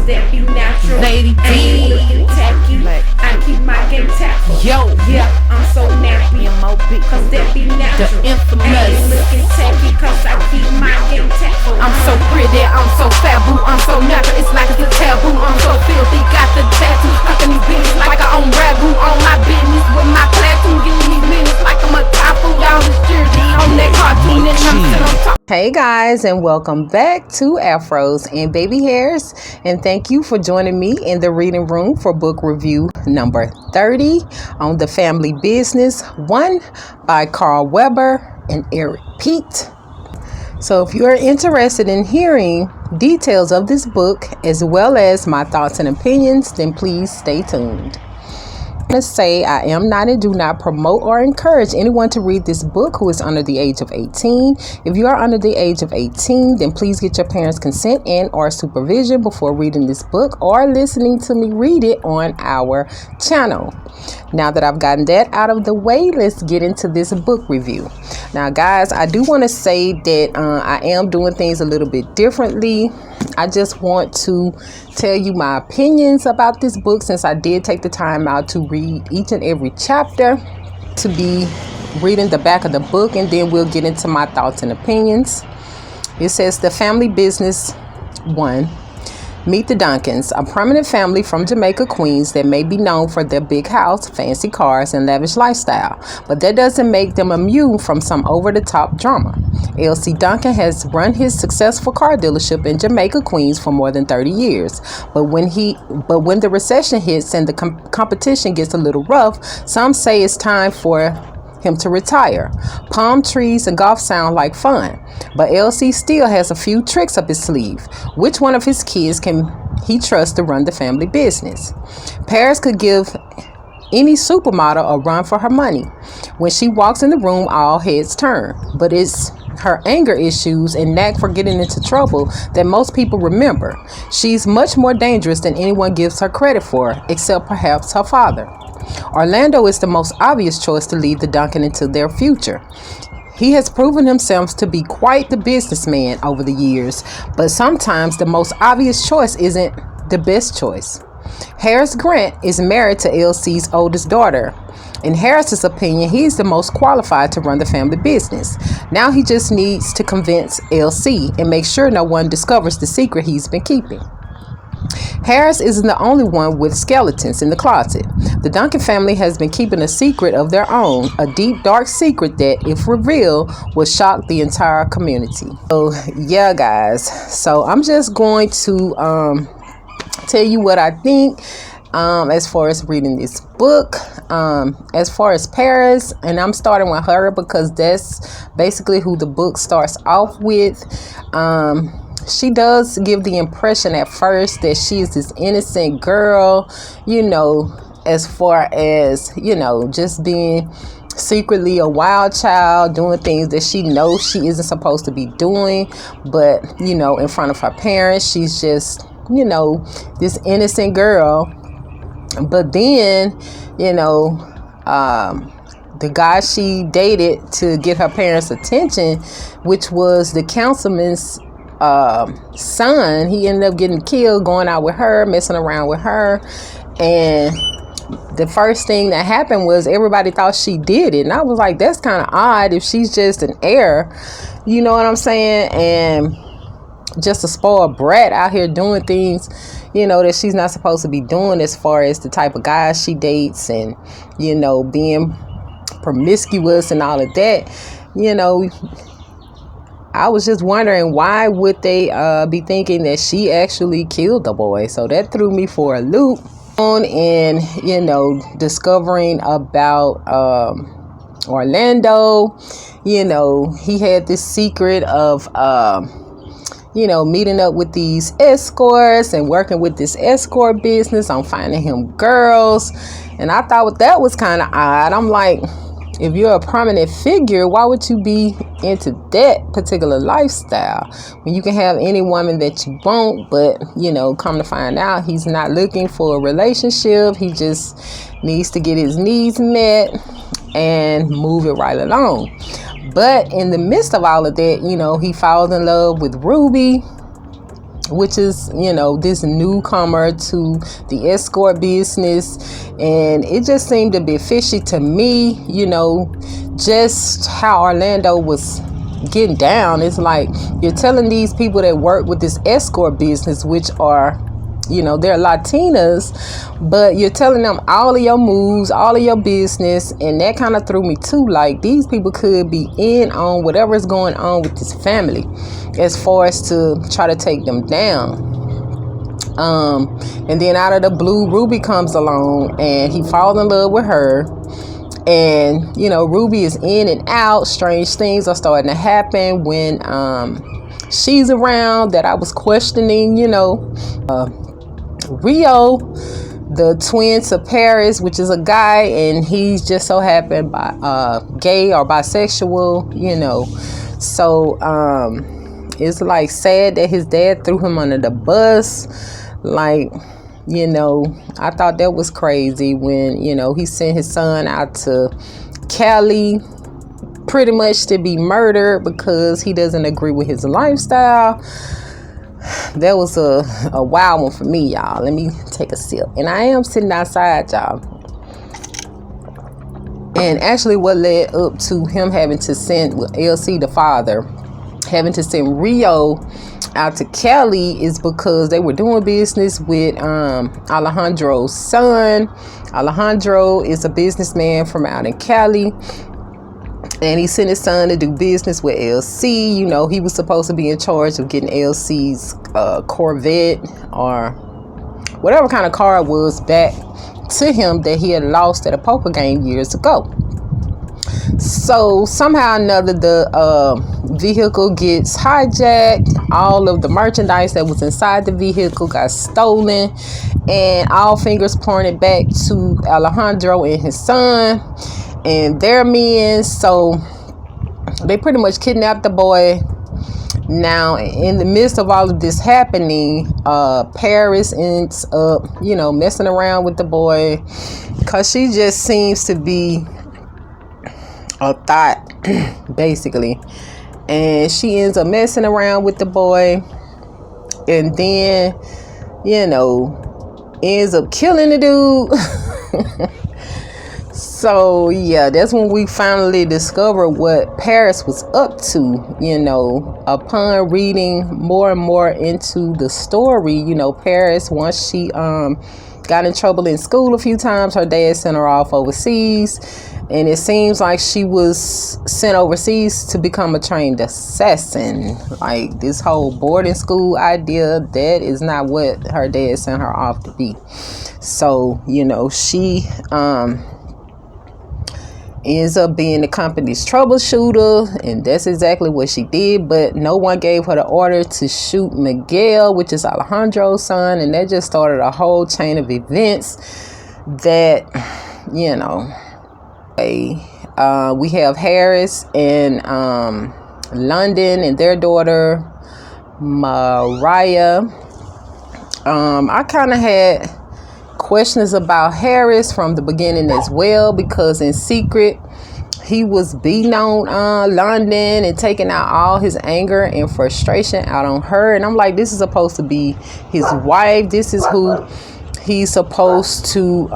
cause that be natural. Lady I ain't D. looking tacky. I keep my game tactful. Yo. Yeah, I'm so nappy. M.O.B. Cause that be natural. The infamous. I ain't looking tacky cause I keep my game tactful. I'm so pretty, I'm so fat, boo. I'm so natural, it's like it's a taboo. I'm so filthy, got the tattoo stuck in these bitches like I own ragu. On my business with my platoon, getting these minutes like I'm a typhoon. Down the jersey on that cartoon and I'm sitting on top. Hey guys, and welcome back to Afros and Baby Hairs, and thank you for joining me in the reading room for book review number 30 on The Family Business 1 by Carl Weber and Eric Pete. So if you are interested in hearing details of this book as well as my thoughts and opinions, then please stay tuned. Let's say I am not and do not promote or encourage anyone to read this book who is under the age of 18. If you are under the age of 18, then please get your parents' consent and or supervision before reading this book or listening to me read it on our channel. Now that I've gotten that out of the way, let's get into this book review. Now guys, I do want to say that I am doing things a little bit differently. I just want to tell you my opinions about this book since I did take the time out to read each and every chapter, to be reading the back of the book, and then we'll get into my thoughts and opinions. It says The Family Business 1. Meet the Duncans, a prominent family from Jamaica, Queens that may be known for their big house, fancy cars, and lavish lifestyle, but that doesn't make them immune from some over-the-top drama. L.C. Duncan has run his successful car dealership in Jamaica, Queens for more than 30 years, but when the recession hits and the competition gets a little rough, some say it's time for him to retire. Palm trees and golf sound like fun, but LC still has a few tricks up his sleeve. Which one of his kids can he trust to run the family business? Paris could give any supermodel a run for her money. When she walks in the room, all heads turn, but it's her anger issues and knack for getting into trouble that most people remember. She's much more dangerous than anyone gives her credit for, except perhaps her father. Orlando is the most obvious choice to lead the Duncan into their future. He has proven himself to be quite the businessman over the years, but sometimes the most obvious choice isn't the best choice. Harris Grant is married to LC's oldest daughter. In Harris's opinion, he's the most qualified to run the family business. Now he just needs to convince LC and make sure no one discovers the secret he's been keeping. Harris isn't the only one with skeletons in the closet. The Duncan family has been keeping a secret of their own, a deep, dark secret that, if revealed, will shock the entire community. So, yeah, guys. So, I'm just going to tell you what I think as far as reading this book. As far as Paris, and I'm starting with her because that's basically who the book starts off with. She does give the impression at first that she is this innocent girl, as far as, just being secretly a wild child, doing things that she knows she isn't supposed to be doing. But, in front of her parents, she's just, this innocent girl. But then, the guy she dated to get her parents' attention, which was the councilman's son, he ended up getting killed, going out with her, messing around with her. And the first thing that happened was everybody thought she did it. And I was like, that's kind of odd if she's just an heir, you know what I'm saying? And just a spoiled brat out here doing things, that she's not supposed to be doing, as far as the type of guys she dates and, being promiscuous and all of that. I was just wondering, why would they be thinking that she actually killed the boy? So that threw me for a loop. And, discovering about Orlando, he had this secret of, meeting up with these escorts and working with this escort business on finding him girls. And I thought that was kind of odd. I'm like, if you're a prominent figure, why would you be into that particular lifestyle when you can have any woman that you want? But, come to find out, he's not looking for a relationship. He just needs to get his needs met and move it right along. But in the midst of all of that, he falls in love with Ruby, which is, you know, this newcomer to the escort business. And it just seemed a bit fishy to me, you know, just how Orlando was getting down. It's like you're telling these people that work with this escort business, which are, you know, they're Latinas, but you're telling them all of your moves, all of your business. And that kind of threw me too. Like, these people could be in on whatever is going on with this family as far as to try to take them down. And then out of the blue, Ruby comes along and he falls in love with her. And, you know, Ruby is in and out. Strange things are starting to happen when she's around that I was questioning, you know. Rio, the twin to Paris, which is a guy, and he's just so happened by gay or bisexual, you know. So it's like sad that his dad threw him under the bus. Like, you know, I thought that was crazy when, you know, he sent his son out to Cali pretty much to be murdered because he doesn't agree with his lifestyle. That was a wild one for me, y'all. Let me take a sip. And I am sitting outside, y'all. And actually what led up to him having to send LC, the father, having to send Rio out to Cali is because they were doing business with Alejandro's son. Alejandro is a businessman from out in Cali, and he sent his son to do business with LC. You know, he was supposed to be in charge of getting LC's Corvette or whatever kind of car it was back to him that he had lost at a poker game years ago. So somehow or another, the vehicle gets hijacked. All of the merchandise that was inside the vehicle got stolen, and all fingers pointed back to Alejandro and his son and their men. So they pretty much kidnapped the boy. Now, in the midst of all of this happening, Paris ends up, you know, messing around with the boy because she just seems to be a thought, basically. And she ends up messing around with the boy, and then, you know, ends up killing the dude. So yeah, that's when we finally discovered what Paris was up to, you know. Upon reading more and more into the story, you know, Paris, once she got in trouble in school a few times, her dad sent her off overseas, and it seems like she was sent overseas to become a trained assassin. Like, this whole boarding school idea, that is not what her dad sent her off to be. So, you know, she ends up being the company's troubleshooter, and that's exactly what she did. But no one gave her the order to shoot Miguel, which is Alejandro's son, and that just started a whole chain of events that, you know, we have Harris in London and their daughter Mariah. I kind of had questions about Harris from the beginning as well, because in secret he was beating on London and taking out all his anger and frustration out on her. And I'm like, this is supposed to be his wife. This is who he's supposed to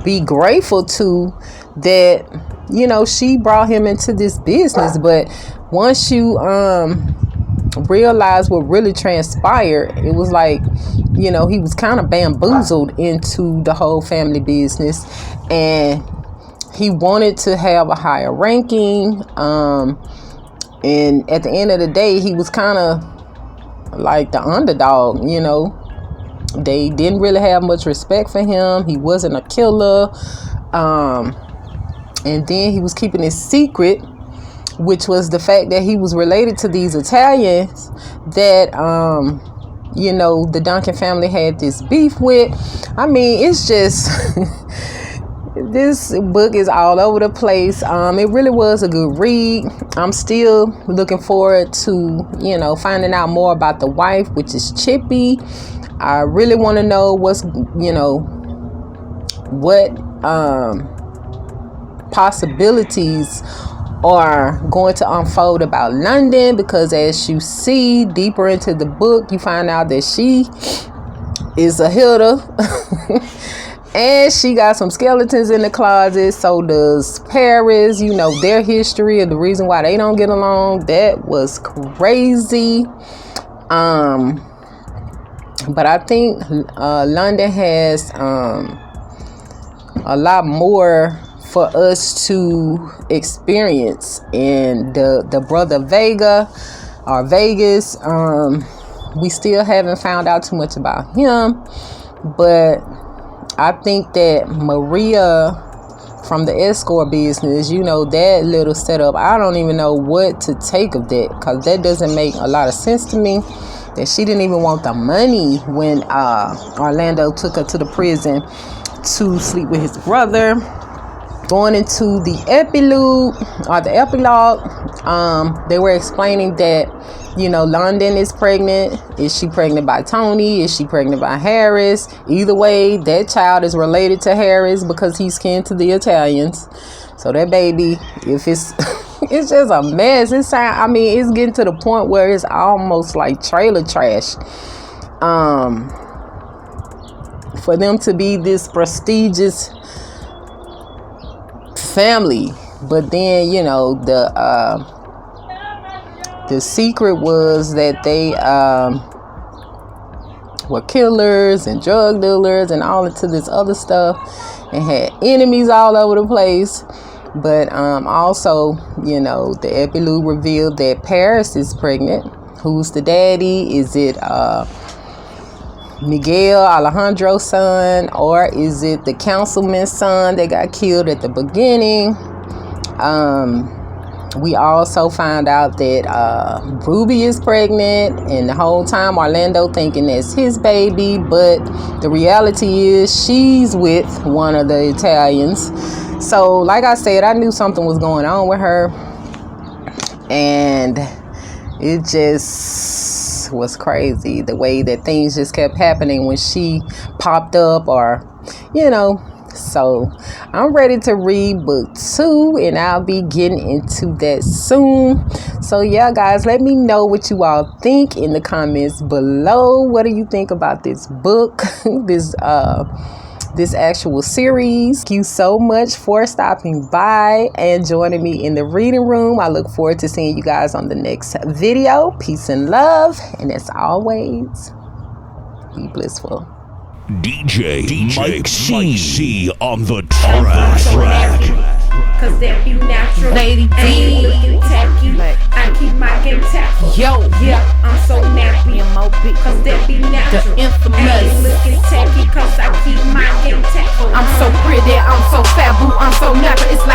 be grateful to, that, you know, she brought him into this business. But once you realize what really transpired, it was like, you know, he was kind of bamboozled into the whole family business, and he wanted to have a higher ranking, and at the end of the day, he was kind of like the underdog. You know, they didn't really have much respect for him. He wasn't a killer, and then he was keeping his secret, which was the fact that he was related to these Italians that, you know, the Duncan family had this beef with. I mean, it's just, this book is all over the place. It really was a good read. I'm still looking forward to, you know, finding out more about the wife, which is Chippy. I really want to know what's, you know, what possibilities are going to unfold about London, because as you see deeper into the book, you find out that she is a hitter and she got some skeletons in the closet. So does Paris. You know their history and the reason why they don't get along. That was crazy. But I think London has a lot more for us to experience. And the brother Vegas, we still haven't found out too much about him. But I think that Maria from the escort business, you know, that little setup, I don't even know what to take of that, because that doesn't make a lot of sense to me. That she didn't even want the money when Orlando took her to the prison to sleep with his brother. Going into the epilogue, they were explaining that, you know, London is pregnant. Is she pregnant by Tony? Is she pregnant by Harris? Either way, that child is related to Harris because he's kin to the Italians. So that baby, if it's it's just a mess. It's getting to the point where it's almost like trailer trash. For them to be this prestigious family, but then, you know, the secret was that they were killers and drug dealers and all into this other stuff, and had enemies all over the place. But also, you know, the epilogue revealed that Paris is pregnant. Who's the daddy? Is it Miguel, Alejandro's son, or is it the councilman's son that got killed at the beginning? We also found out that Ruby is pregnant, and the whole time Orlando thinking that's his baby, but the reality is she's with one of the Italians. So like I said, I knew something was going on with her, and it just was crazy the way that things just kept happening when she popped up, or, you know. So I'm ready to read book 2, and I'll be getting into that soon. So yeah, guys, let me know what you all think in the comments below. What do you think about this book, this actual series? Thank you so much for stopping by and joining me in the reading room. I look forward to seeing you guys on the next video. Peace and love, and as always, be blissful. DJ Mike C on the track. Cause that be natural. Lady D. Ain't looking tacky. I keep my game tactful. Yo, Yeah, I'm so nappy. M.O.B. Cause that be natural. The infamous. Ain't looking tacky. Cause I keep my game tactful. I'm so pretty, I'm so fat, boo, I'm so natural. It's